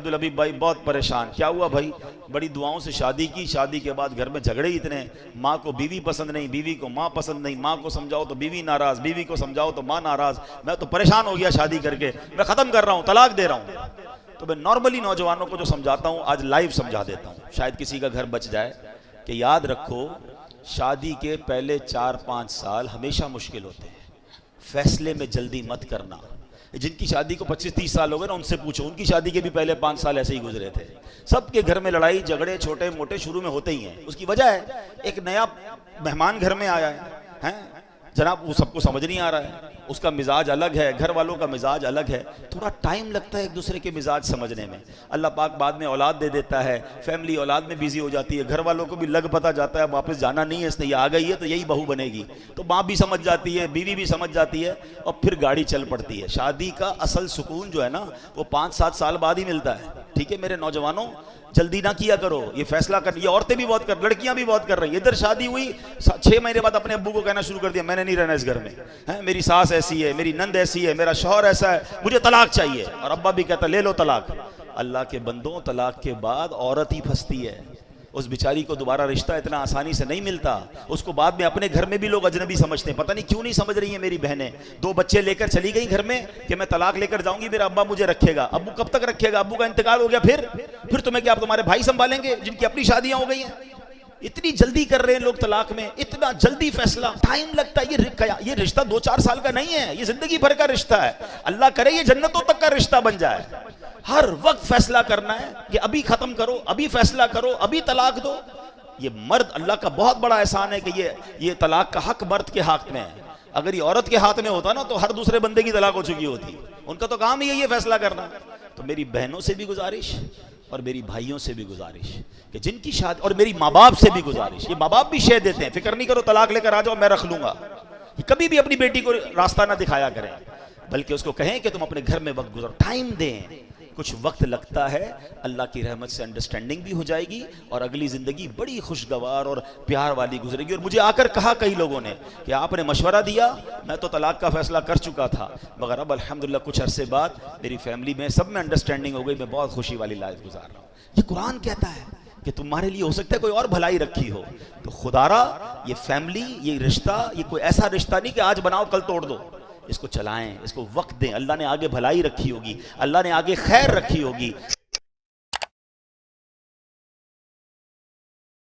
عبدالحبیب بھائی بہت پریشان. کیا ہوا بھائی؟ بڑی دعاؤں سے شادی کی، شادی کے بعد گھر میں جھگڑے اتنے، ماں کو بیوی پسند نہیں، بیوی کو ماں پسند نہیں، ماں کو سمجھاؤ تو بیوی ناراض، بیوی کو سمجھاؤ تو ماں ناراض. میں تو پریشان ہو گیا شادی کر کے، میں ختم کر رہا ہوں، طلاق دے رہا ہوں. تو میں نارملی نوجوانوں کو جو سمجھاتا ہوں آج لائیو سمجھا دیتا ہوں، شاید کسی کا گھر بچ جائے، کہ یاد رکھو شادی کے پہلے 4-5 سال ہمیشہ مشکل ہوتے ہیں. فیصلے میں جلدی مت کرنا. جن کی شادی کو 25-30 سال ہو گئے نا، ان سے پوچھو، ان کی شادی کے بھی پہلے 5 سال ایسے ہی گزرے تھے. سب کے گھر میں لڑائی جھگڑے چھوٹے موٹے شروع میں ہوتے ہی ہیں. اس کی وجہ ہے ایک نیا مہمان گھر میں آیا ہے جناب، وہ سب کو سمجھ نہیں آ رہا ہے، اس کا مزاج الگ ہے، گھر والوں کا مزاج الگ ہے، تھوڑا ٹائم لگتا ہے ایک دوسرے کے مزاج سمجھنے میں. اللہ پاک بعد میں اولاد دے دیتا ہے، فیملی اولاد میں بیزی ہو جاتی ہے، گھر والوں کو بھی لگ پتہ جاتا ہے واپس جانا نہیں ہے، اس نے یہ آ گئی ہے تو یہی بہو بنے گی، تو ماں بھی سمجھ جاتی ہے، بیوی بھی سمجھ جاتی ہے، اور پھر گاڑی چل پڑتی ہے. شادی کا اصل سکون جو ہے نا وہ 5-7 سال بعد ہی ملتا ہے. ٹھیک ہے میرے نوجوانوں، جلدی نہ کیا کرو، یہ فیصلہ کر، یہ عورتیں بھی بہت کر، لڑکیاں بھی بہت کر رہی ہیں. ادھر شادی ہوئی 6 مہینے بعد اپنے ابو کو کہنا شروع کر دیا میں نے نہیں رہنا اس گھر میں، میری ساس ایسی ہے، میری نند ایسی ہے، میرا شوہر ایسا ہے، مجھے طلاق چاہیے. اور ابا بھی کہتا لے لو طلاق. اللہ کے بندوں، طلاق کے بعد عورت ہی پھنستی ہے. اس بیچاری کو دوبارہ رشتہ اتنا آسانی سے نہیں ملتا. اس کو بعد میں اپنے گھر میں بھی لوگ اجنبی سمجھتے ہیں. پتہ نہیں کیوں نہیں سمجھ رہی ہیں میری بہنیں. 2 بچے لے کر چلی گئی گھر میں کہ میں طلاق لے کر جاؤں گی، میرا ابا مجھے رکھے گا. ابو کب تک رکھے گا؟ ابو کا انتقال ہو گیا، پھر تمہیں کیا تمہارے بھائی سنبھالیں گے جن کی اپنی شادیاں ہو گئی ہیں؟ اتنی جلدی کر رہے ہیں لوگ طلاق میں، اتنا جلدی فیصلہ، ٹائم لگتا ہے. یہ رشتہ 2-4 سال کا نہیں ہے، یہ زندگی بھر کا رشتہ ہے. اللہ کرے یہ جنتوں تک کا رشتہ بن جائے. ہر وقت فیصلہ کرنا ہے کہ ابھی ختم کرو، ابھی فیصلہ کرو، ابھی طلاق دو. یہ مرد، اللہ کا بہت بڑا احسان ہے کہ یہ طلاق کا حق مرد کے ہاتھ میں ہے. اگر یہ عورت کے ہاتھ میں ہوتا نا تو ہر دوسرے بندے کی طلاق ہو چکی ہوتی. ان کا تو کام ہی ہے فیصلہ کرنا. تو میری بہنوں سے بھی گزارش اور میری بھائیوں سے بھی گزارش کہ جن کی شادی، اور میری ماں باپ سے بھی گزارش، یہ ماں باپ بھی شے دیتے ہیں، فکر نہیں کرو طلاق لے کر آ جاؤ میں رکھ لوں گا. کبھی بھی اپنی بیٹی کو راستہ نہ دکھایا کریں، بلکہ اس کو کہیں کہ تم اپنے گھر میں وقت گزارو، ٹائم دیں. کچھ وقت لگتا ہے، اللہ کی رحمت سے انڈرسٹینڈنگ بھی ہو جائے گی اور اگلی زندگی بڑی خوشگوار اور پیار والی گزرے گی. اور مجھے آ کر کہا کئی لوگوں نے کہ آپ نے مشورہ دیا، میں تو طلاق کا فیصلہ کر چکا تھا، مگر اب الحمدللہ کچھ عرصے بعد میری فیملی میں سب میں انڈرسٹینڈنگ ہو گئی، میں بہت خوشی والی لائف گزار رہا ہوں. یہ قرآن کہتا ہے کہ تمہارے لیے ہو سکتا ہے کوئی اور بھلائی رکھی ہو. تو خدا را یہ فیملی، یہ رشتہ، یہ کوئی ایسا رشتہ نہیں کہ آج بناؤ کل توڑ دو. اس کو چلائیں، اس کو وقت دیں. اللہ نے آگے بھلائی رکھی ہوگی، اللہ نے آگے خیر رکھی ہوگی.